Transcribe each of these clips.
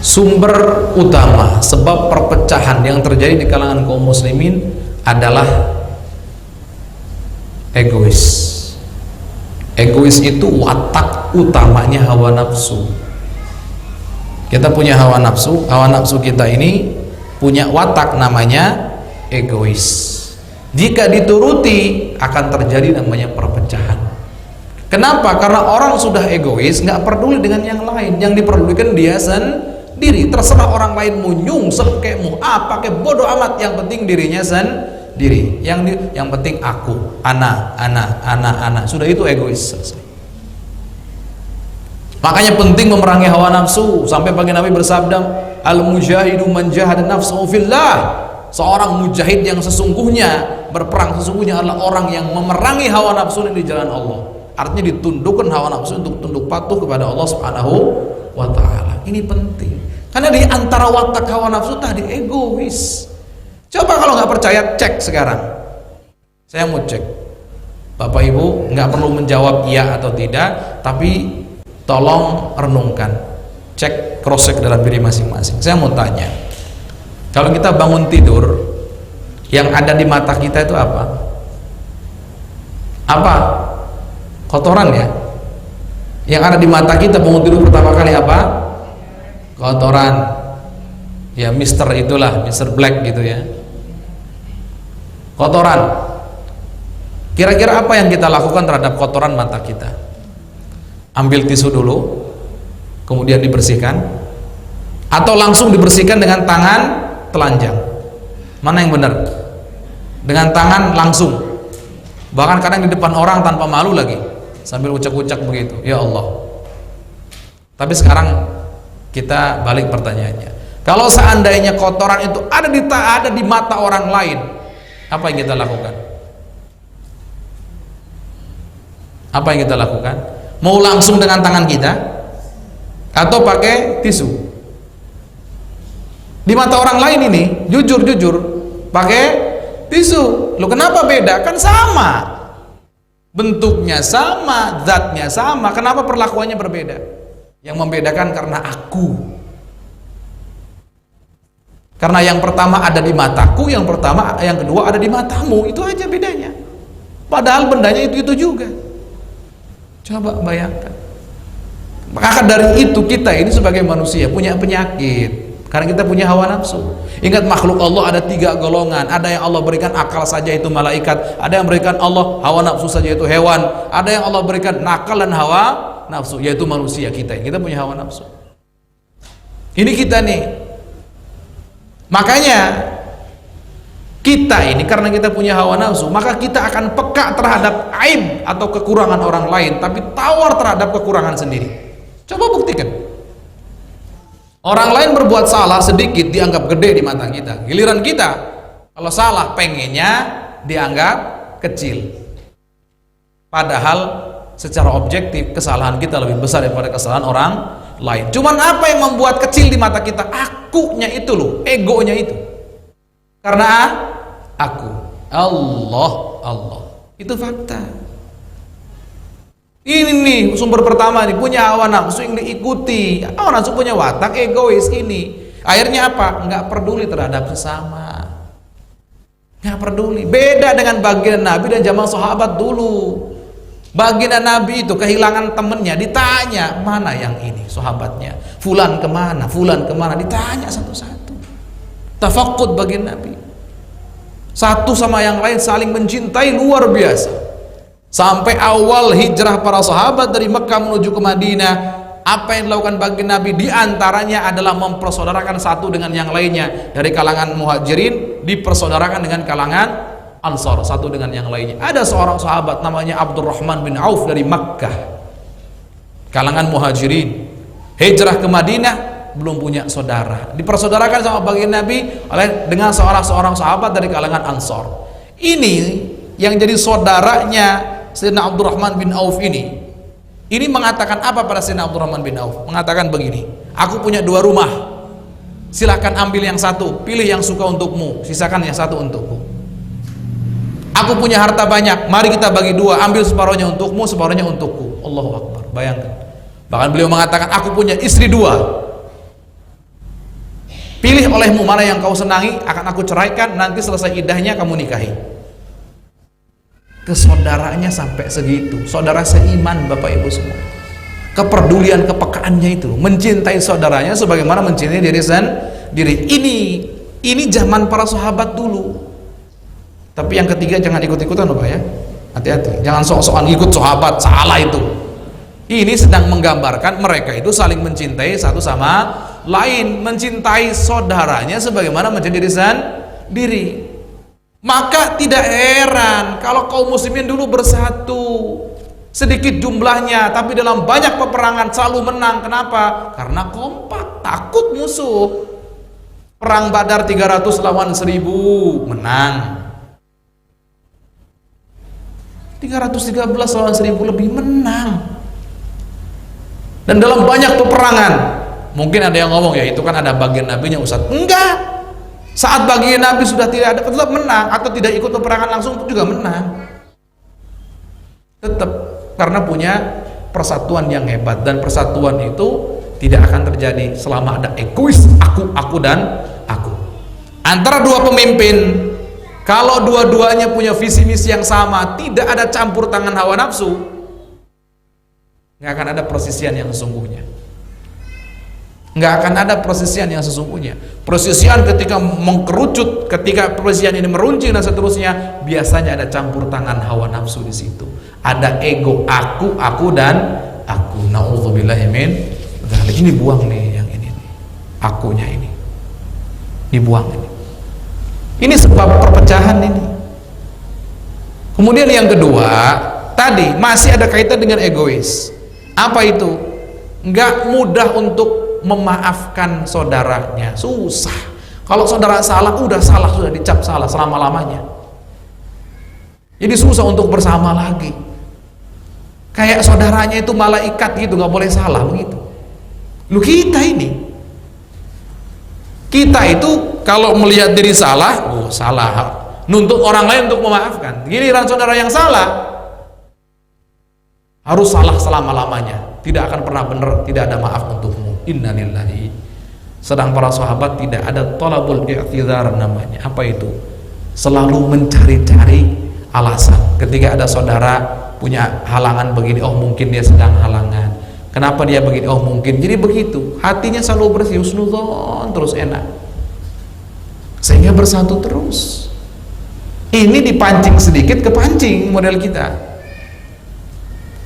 Sumber utama sebab perpecahan yang terjadi di kalangan kaum muslimin adalah egois. Egois itu watak utamanya hawa nafsu. Kita punya hawa nafsu kita ini punya watak namanya egois. Jika dituruti akan terjadi namanya perpecahan. Kenapa? Karena orang sudah egois, nggak peduli dengan yang lain. Yang diperdulikan dia sendiri. Terserah orang lain mau nyungsep kayak mau apa kayak bodoh amat, yang penting dirinya sendiri. Yang penting aku, ana. Sudah itu egois selesai. Makanya penting memerangi hawa nafsu. Sampai pagi Nabi bersabda, al-mujahidu man jahada nafsuhu fillah. Seorang mujahid yang sesungguhnya berperang sesungguhnya adalah orang yang memerangi hawa nafsu di jalan Allah. Artinya ditundukkan hawa nafsu untuk tunduk patuh kepada Allah Subhanahu wa ta'ala. Ini penting. Karena di antara watak hawa nafsu tadi egois. Coba kalau nggak percaya cek sekarang. Saya mau cek. Bapak Ibu nggak perlu menjawab iya atau tidak, tapi tolong renungkan. Cek, cross check dalam diri masing-masing. Saya mau tanya. Kalau kita bangun tidur, yang ada di mata kita itu apa? Apa? Kotoran ya? Yang ada di mata kita bangun tidur pertama kali apa? Kotoran. Ya Mister itulah, Mister Black gitu ya. Kotoran. Kira-kira apa yang kita lakukan terhadap kotoran mata kita? Ambil tisu dulu, kemudian dibersihkan, atau langsung dibersihkan dengan tangan telanjang? Mana yang benar? Dengan tangan langsung. Bahkan kadang di depan orang tanpa malu lagi, sambil ucak-ucak begitu. Ya Allah. Tapi sekarang kita balik pertanyaannya. Kalau seandainya kotoran itu ada di mata orang lain, apa yang kita lakukan? Apa yang kita lakukan? Mau langsung dengan tangan kita atau pakai tisu? Di mata orang lain ini, jujur pakai tisu. Loh kenapa beda? Kan sama. Bentuknya sama, zatnya sama. Kenapa perlakuannya berbeda? Yang membedakan karena aku. Karena yang pertama ada di mataku, yang kedua ada di matamu. Itu aja bedanya. Padahal bendanya itu juga. Coba bayangkan. Maka dari itu kita ini sebagai manusia punya penyakit. Karena kita punya hawa nafsu. Ingat, makhluk Allah ada 3 golongan. Ada yang Allah berikan akal saja, itu malaikat. Ada yang berikan Allah hawa nafsu saja, itu hewan. Ada yang Allah berikan nakal dan hawa nafsu, yaitu manusia kita. Kita punya hawa nafsu. Ini kita nih. Makanya kita ini karena kita punya hawa nafsu, maka kita akan peka terhadap aib atau kekurangan orang lain, tapi tawar terhadap kekurangan sendiri. Coba buktikan. Orang lain berbuat salah sedikit dianggap gede di mata kita. Giliran kita kalau salah pengennya dianggap kecil. Padahal secara objektif kesalahan kita lebih besar daripada kesalahan orang lain. Cuman apa yang membuat kecil di mata kita? Akunya itu loh, egonya itu. Karena aku, Allah. Itu fakta. Ini nih sumber pertama nih, punya hawa nafsu yang diikuti. Hawa nafsu punya watak egois ini. Akhirnya apa? Nggak peduli terhadap sesama. Nggak peduli. Beda dengan baginda Nabi dan zaman sahabat dulu. Baginda Nabi itu kehilangan temennya, ditanya mana yang ini sahabatnya. Fulan kemana? Ditanya satu-satu. Tafakkud baginda Nabi. Satu sama yang lain saling mencintai luar biasa. Sampai awal hijrah para sahabat dari Mekah menuju ke Madinah, apa yang dilakukan baginda Nabi diantaranya adalah mempersaudarakan satu dengan yang lainnya. Dari kalangan muhajirin dipersaudarakan dengan kalangan ansar, satu dengan yang lainnya. Ada seorang sahabat namanya Abdurrahman bin Auf dari Makkah, kalangan muhajirin, hijrah ke Madinah, belum punya saudara, dipersaudarakan sama baginda Nabi dengan seorang sahabat dari kalangan ansar. Ini yang jadi saudaranya Sayyidina Abdurrahman bin Auf ini mengatakan apa pada Sayyidina Abdurrahman bin Auf? Mengatakan begini, aku punya 2 rumah. Silakan ambil yang satu, pilih yang suka untukmu, sisakan yang satu untukku. Aku punya harta banyak, mari kita bagi dua, ambil separuhnya untukmu, separuhnya untukku. Allahu Akbar, bayangkan. Bahkan beliau mengatakan, aku punya istri dua, pilih olehmu mana yang kau senangi, akan aku ceraikan, nanti selesai iddahnya kamu nikahi. Ke saudaranya sampai segitu, saudara seiman Bapak Ibu semua. Kepedulian, kepekaannya itu, mencintai saudaranya sebagaimana mencintai diri sendiri. Ini zaman para sahabat dulu. Tapi yang ketiga jangan ikut-ikutan Bapak ya. Hati-hati, jangan sok-sokan ikut sahabat, salah itu. Ini sedang menggambarkan mereka itu saling mencintai satu sama lain, mencintai saudaranya sebagaimana mencintai diri sendiri. Maka tidak heran kalau kaum muslimin dulu bersatu, sedikit jumlahnya tapi dalam banyak peperangan selalu menang. Kenapa? Karena kompak, takut musuh. Perang Badar 300 lawan 1000 menang, 313 lawan 1000 lebih menang. Dan dalam banyak peperangan, mungkin ada yang ngomong, ya itu kan ada bagian nabinya Ustaz. Enggak, saat bagian nabi sudah tidak ada, tetap menang. Atau tidak ikut peperangan langsung juga menang, tetap, karena punya persatuan yang hebat. Dan persatuan itu tidak akan terjadi selama ada egois, aku dan aku. Antara dua pemimpin, kalau dua-duanya punya visi misi yang sama, tidak ada campur tangan hawa nafsu, nggak akan ada persisian yang sesungguhnya. Nggak akan ada persisian yang sesungguhnya. Persisian ketika mengkerucut, ketika persisian ini meruncing dan seterusnya, biasanya ada campur tangan hawa nafsu di situ. Ada ego, aku dan aku. Nauzubillahi min dzalik. Ini buang nih yang ini nih. Akunya ini dibuang ini. Ini sebab perpecahan ini. Kemudian yang kedua, tadi masih ada kaitan dengan egois. Apa itu? Nggak mudah untuk memaafkan saudaranya, susah. Kalau saudara salah, udah salah, sudah dicap salah selama-lamanya. Jadi susah untuk bersama lagi. Kayak saudaranya itu malaikat gitu, nggak boleh salah begitu. Lu kita itu kalau melihat diri salah, salah, nuntut orang lain untuk memaafkan. Giliran saudara yang salah, harus salah selama-lamanya, tidak akan pernah benar, tidak ada maaf untukmu. Innalillahi. Sedang para sahabat tidak ada thalabul i'tizar namanya. Apa itu? Selalu mencari-cari alasan. Ketika ada saudara punya halangan begini, oh mungkin dia sedang halangan. Kenapa dia begini? Oh mungkin. Jadi begitu. Hatinya selalu bersih, husnudzon, terus enak. Sehingga bersatu terus. Ini dipancing sedikit, kepancing model kita.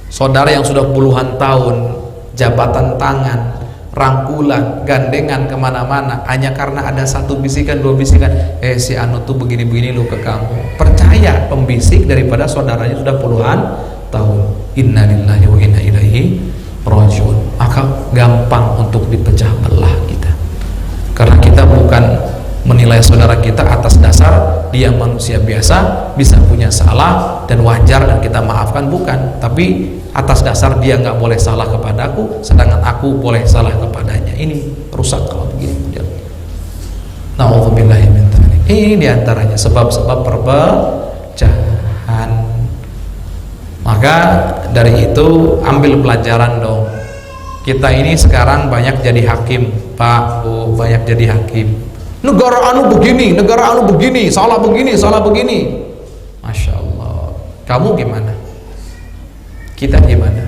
Saudara yang sudah puluhan tahun, jabatan tangan, rangkulan, gandengan kemana-mana, hanya karena ada satu bisikan, dua bisikan, si anu tuh begini-begini lu ke kamu. Percaya pembisik daripada saudaranya sudah puluhan tahun. Innalillahi wa inna ilaihi rajiun. Maka gampang untuk dipecah belah kita, karena kita bukan menilai saudara kita atas dasar dia manusia biasa, bisa punya salah dan wajar dan kita maafkan, bukan. Tapi atas dasar dia nggak boleh salah kepadaku, sedangkan aku boleh salah kepadanya. Ini rusak kalau begini. Nauzubillahi min dzalik. Ini diantaranya sebab-sebab perpecahan. Maka dari itu ambil pelajaran dong. Kita ini sekarang banyak jadi hakim, Pak, Bu, banyak jadi hakim. Negara anu begini, negara anu begini, salah begini, salah begini. Masya Allah. Kamu gimana? Kita gimana?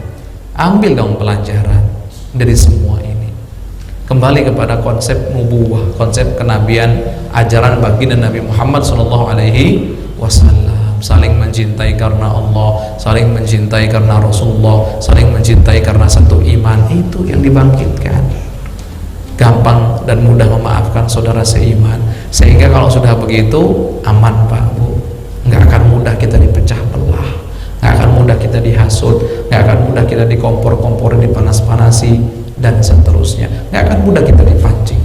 Ambil dong pelajaran dari semua ini. Kembali kepada konsep nubuwah, konsep kenabian, ajaran baginda Nabi Muhammad SAW. Saling mencintai karena Allah, saling mencintai karena Rasulullah, saling mencintai karena satu iman. Itu yang dibangkitkan. Gampang dan mudah memaafkan saudara seiman. Sehingga kalau sudah begitu, aman Pak, Bu. Nggak akan mudah kita dipecah belah, nggak akan mudah kita dihasut, nggak akan mudah kita dikompor-komporin, dipanas-panasi dan seterusnya, nggak akan mudah kita dipancing.